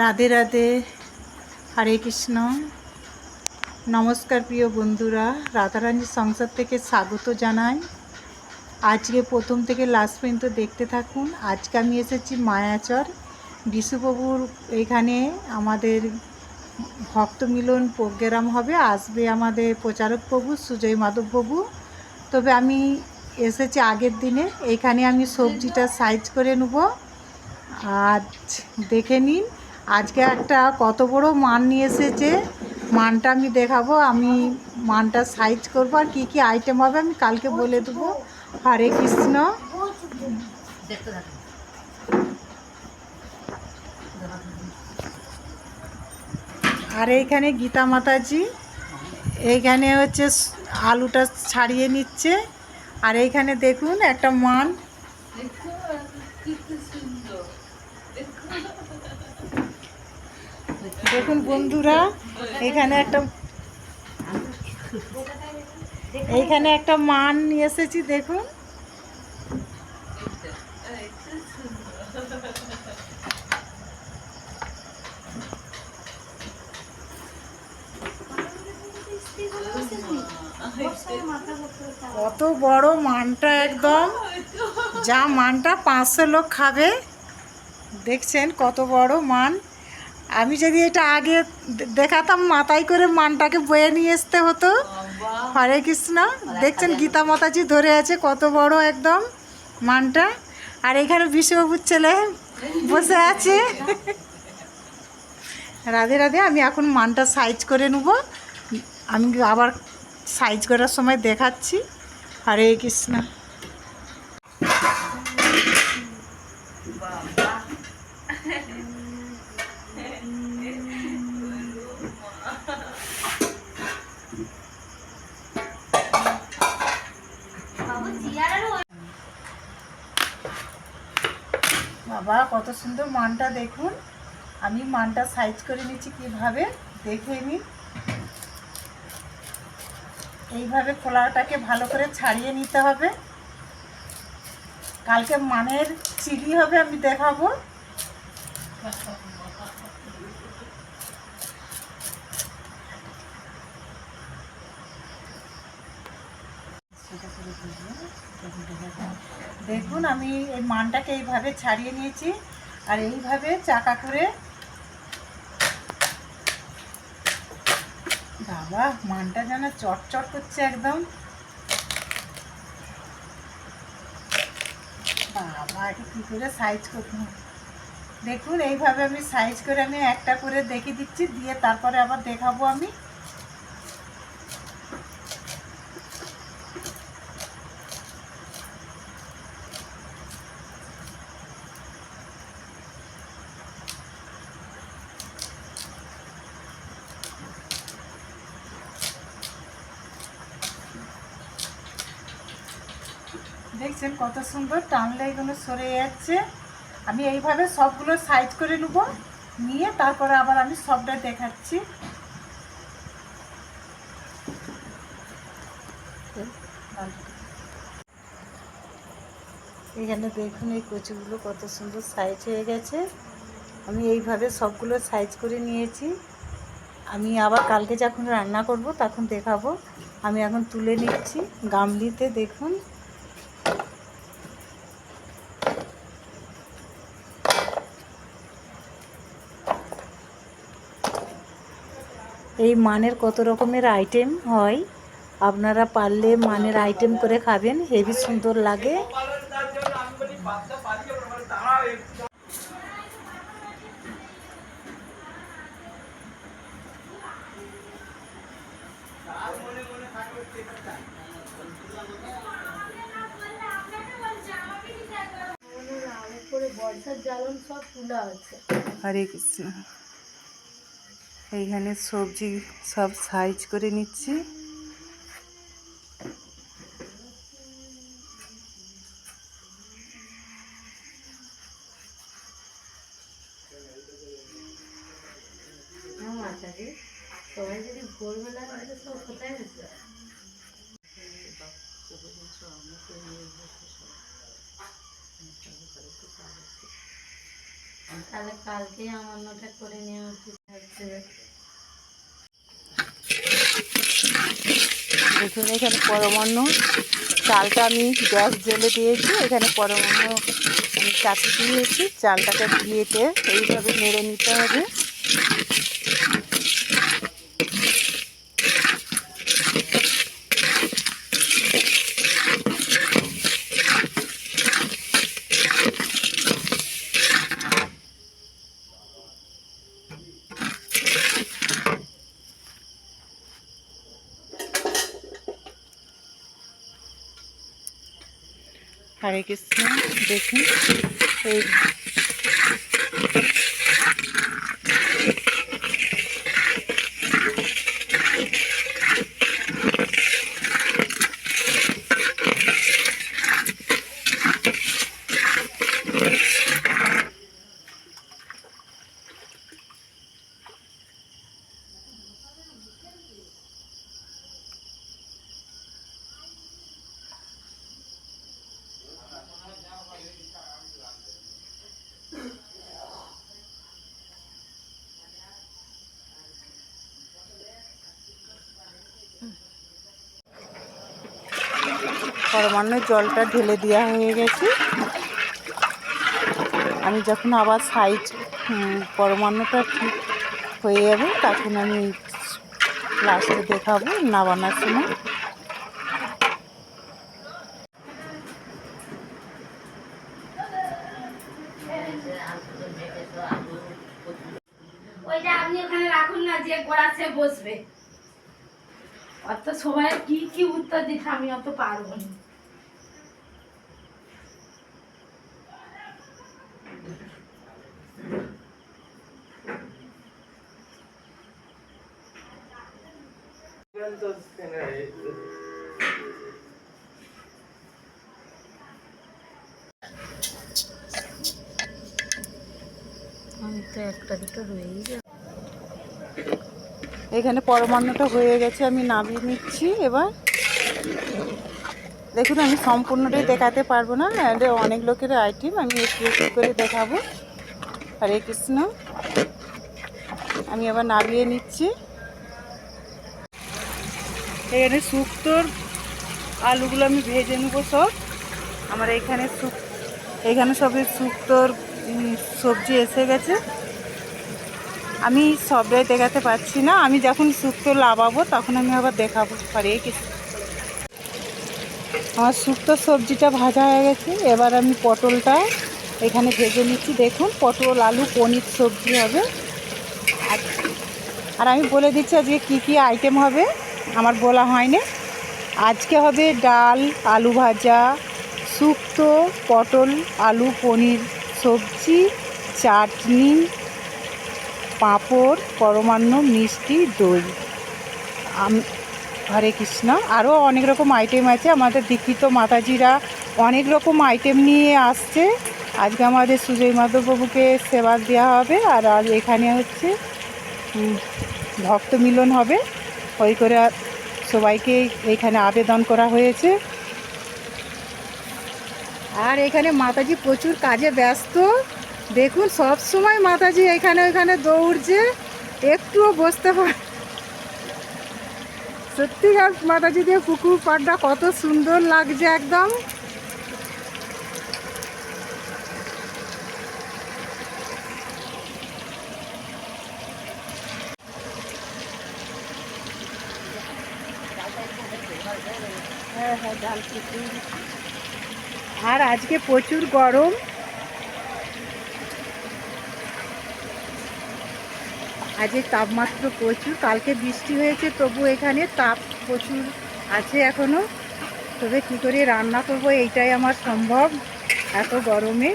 রাধে রাধে, হরে কৃষ্ণ। নমস্কার প্রিয় বন্ধুরা, রাধারানীর সংসার থেকে স্বাগত জানাই। আজকে প্রথম থেকে লাস্ট পর্যন্ত দেখতে থাকুন। আজকে আমি এসেছি মায়াচর বিশুপ্রভুর এখানে। আমাদের ভক্ত মিলন প্রোগ্রাম হবে, আসবে আমাদের প্রচারক প্রভু সুজয় মাধব প্রভু। তবে আমি এসেছি আগের দিনে। এইখানে আমি সবজিটা সাইজ করে নেব। আজ দেখে নিন আজকে একটা কত বড় মান নিয়ে এসেছে। মানটা আমি দেখাবো, আমি মানটা সাইজ করবো, আর কী কী আইটেম হবে আমি কালকে বলে দেবো। হরে কৃষ্ণ। আর এইখানে গীতা মাতাজি এইখানে হচ্ছে আলুটা ছাড়িয়ে নিচ্ছে। আর এইখানে দেখুন একটা মান, দেখুন বন্ধুরা, এইখানে একটা মান নিয়ে এসেছি। দেখুন কত বড় মানটা, একদম যা মানটা 500 লোক খাবে। দেখছেন কত বড় মান। আমি যদি এটা আগে দেখাতাম, মাথায় করে মানটাকে বয়ে নিয়ে আসতে হতো। হরে কৃষ্ণ। দেখছেন গীতা মাতাজি ধরে আছে, কত বড় একদম মানটা। আর এখানে বিশ্ববাবুর ছেলে বসে আছে। রাধে রাধে। আমি এখন মানটা সাইজ করে নেব, আমি আবার সাইজ করার সময় দেখাচ্ছি। হরে কৃষ্ণ। বাবা কত সুন্দর মানটা, দেখুন। আমি মানটা সাইজ করে নিচ্ছি কীভাবে দেখে নিন। এইভাবে খোলাটাকে ভালো করে ছাড়িয়ে নিতে হবে। কালকে মানের চিলি হবে, আমি দেখাবো। দেখুন আমি এই মানটাকে এইভাবে ছাড়িয়ে নিয়েছি, আর এইভাবে চাকা করে, বাবা মানটা যেন চটচট করছে একদম। বাবা এটা কী করে সাইজ করতে, দেখুন এইভাবে আমি সাইজ করে আমি একটা করে দেখিয়ে দিচ্ছি, দিয়ে তারপরে আবার দেখাবো আমি। দেখছেন কত সুন্দর, টানলে এগুলো সরে যাচ্ছে। আমি এইভাবে সবগুলো সাইজ করে নেব, নিয়ে তারপরে আবার আমি সবটা দেখাচ্ছি। এখানে দেখুন এই কচুগুলো কত সুন্দর সাইজ হয়ে গেছে। আমি এইভাবে সবগুলো সাইজ করে নিয়েছি। আমি আবার কালকে যখন রান্না করব তখন দেখাবো। আমি এখন তুলে নিচ্ছি গামলিতে। দেখুন এই মানের কত রকমের আইটেম হয়, আপনারা পারলে মানের আইটেম করে খাবেন, হেভি সুন্দর লাগে। হরে কৃষ্ণ। এইখানে সবজি সব সাইজ করে নিচ্ছি। সবাই যদি ভোরবেলা সব কোথায় গেছে। তাহলে কালকে আমার নোটা করে নেওয়া উচিত হচ্ছে। দেখুন এখানে পরমান্ন চালটা আমি গ্যাস জ্বেলে দিয়েছি, এখানে পরমান্ন আমি চাপি দিয়েছি, চালটাকে দিয়েতে এইভাবে নেড়ে নিতে হবে। হরে কৃষ্ণ। দেখুন এই পরমান্ন জলটা ঢেলে দেওয়া হয়ে গেছে। আমি যখন আবার সাইজ পরমান্নটা ঠিক হয়ে যাবে তখন আমি লাস্টে দেখাবো নাবানোর সময়। ওইটা আপনি ওখানে রাখুন না, যে গোড়াচ্ছে বসবে। অত সবাই কি কি উত্তর দিতে আমি অত পারবো না। আমি তো একটা দুটো রয়েই যাবে। এখানে পরমান্নটা হয়ে গেছে, আমি নামিয়ে নিচ্ছি। এবার দেখুন আমি সম্পূর্ণটাই দেখাতে পারবো না, অনেক লোকের আইটেম, আমি একটু একটু করে দেখাবো। হরে কৃষ্ণ। আমি আবার নামিয়ে নিচ্ছি। এখানে শুক্তোর আলুগুলো আমি ভেজে নেবো সব। আমার এখানে সবই শুক্তোর সবজি এসে গেছে। আমি সবটাই দেখাতে পারছি না, আমি যখন শুক্তো লাগাবো তখন আমি আবার দেখাবো। হরে কৃষ্ণ। আমার শুক্তোর সবজিটা ভাজা হয়ে গেছে। এবার আমি পটলটা এখানে ভেজে নিচ্ছি। দেখুন পটল আলু পনির সবজি হবে। আর আমি বলে দিচ্ছি আজকে কী কী আইটেম হবে, আমার বলা হয়নি। আজকে হবে ডাল, আলু ভাজা, শুক্তো, পটল আলু পনির সবজি, চাটনি, পাঁপড়, পরমান্ন, মিষ্টি, দই। হরে কৃষ্ণ। আরও অনেক রকম আইটেম আছে। আমাদের দীক্ষিত মাতাজিরা অনেক রকম আইটেম নিয়ে আসছে। আজকে আমাদের সুজয় মাধববাবুকে সেবা দেওয়া হবে। আর আজ এখানে হচ্ছে ভক্ত মিলন হবে, ওই করে সবাইকে এখানে আবেদন করা হয়েছে। আর এখানে মাতাজি প্রচুর কাজে ব্যস্ত। দেখুন সব সময় মাতাজি এখানে ওইখানে দৌড়ছে, একটুও বসতে পারে। সত্যিকার মাতাজি দিয়ে পুকুর পাড়টা কত সুন্দর লাগছে একদম। হ্যাঁ হ্যাঁ ডাল পুকুর। আর আজকে প্রচুর গরম। আজকে তাপমাত্রা প্রচুর, কালকে বৃষ্টি হয়েছে তবু এখানে তাপ প্রচুর আছে এখনো। তবে কী করে রান্না করব এইটাই আমার সম্ভব এত গরমে।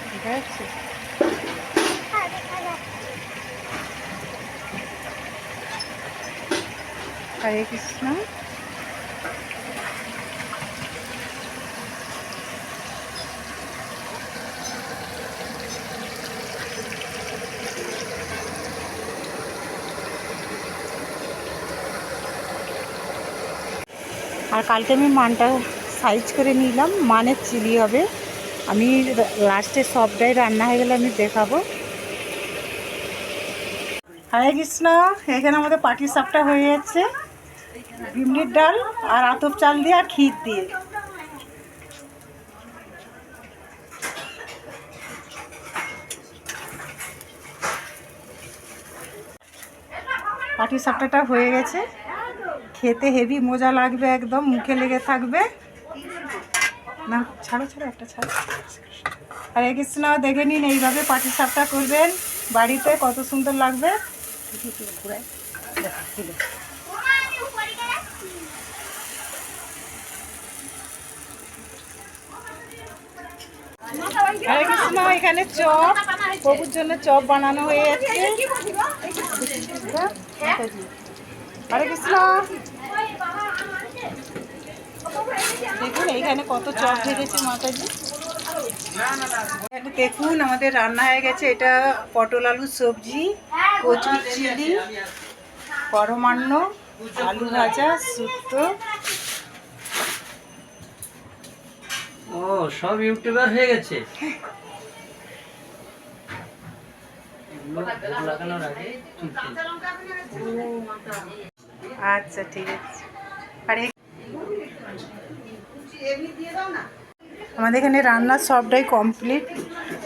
ঠিক আছে। হরে কৃষ্ণ। আর কালকে আমি মানটা সাইজ করে নিলাম, মানে চিলি হবে। আমি লাস্টে সবটাই রান্না হয়ে গেলে আমি দেখাবো। হরে কৃষ্ণ। এখানে আমাদের পাটি সাপটা হয়ে যাচ্ছে বিমলির ডাল আর আতপ চাল দিয়ে আর ক্ষীর দিয়ে। পাটি সাপটাটা হয়ে গেছে, খেতে হেভি মজা লাগবে, একদম মুখে লেগে থাকবে। না ছাড়ো ছাড়ো, একটা ছাড়ো। হরে কৃষ্ণ। দেখে নিন, এইভাবে পাটি সাপটা করবেন বাড়িতে, কত সুন্দর লাগবে। হরে কৃষ্ণ। এখানে চপ, প্রভুর জন্য চপ বানানো হয়ে যাচ্ছে। হরে কৃষ্ণ। দেখুন এইখানে কত চপ ভেজেছে মাতাজি। দেখুন আমাদের রান্না হয়ে গেছে। এটা পটল আলুর সবজি, কচুর চিলি, পরমান্ন, আলু ভাজা, শুক্তো। ও সব ইউটিউবার হয়ে গেছে। আচ্ছা ঠিক আছে। আরে আমাদের এখানে রান্না সবটাই কমপ্লিট।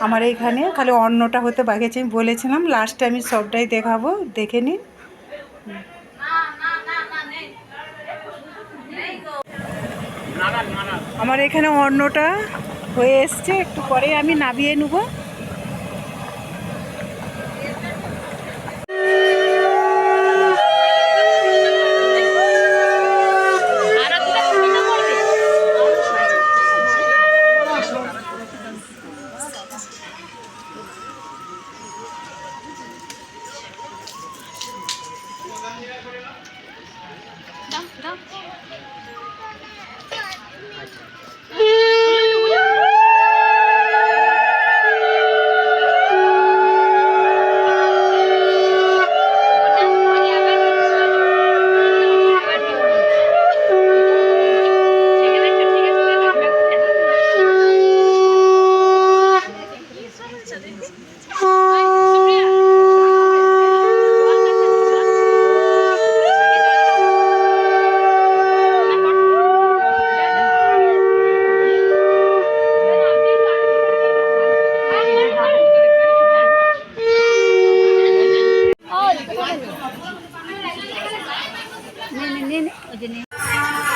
আমার এইখানে খালি অন্নটা হতে বাকি আছে। আমি বলেছিলাম লাস্টে আমি সবটাই দেখাবো, দেখে নিন। আমার এখানে অন্নটা হয়ে এসছে, একটু পরে আমি নামিয়ে নেব।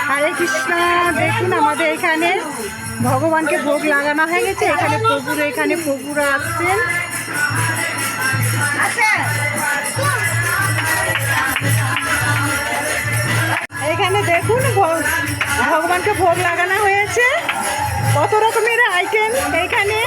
হরে কৃষ্ণ। দেখুন আমাদের এখানে ভগবানকে ভোগ লাগানো হয়ে গেছে। এখানে প্রভুরা আসছেন। এখানে দেখুন ভগবানকে ভোগ লাগানো হয়েছে, কত রকমের আইটেম এখানে।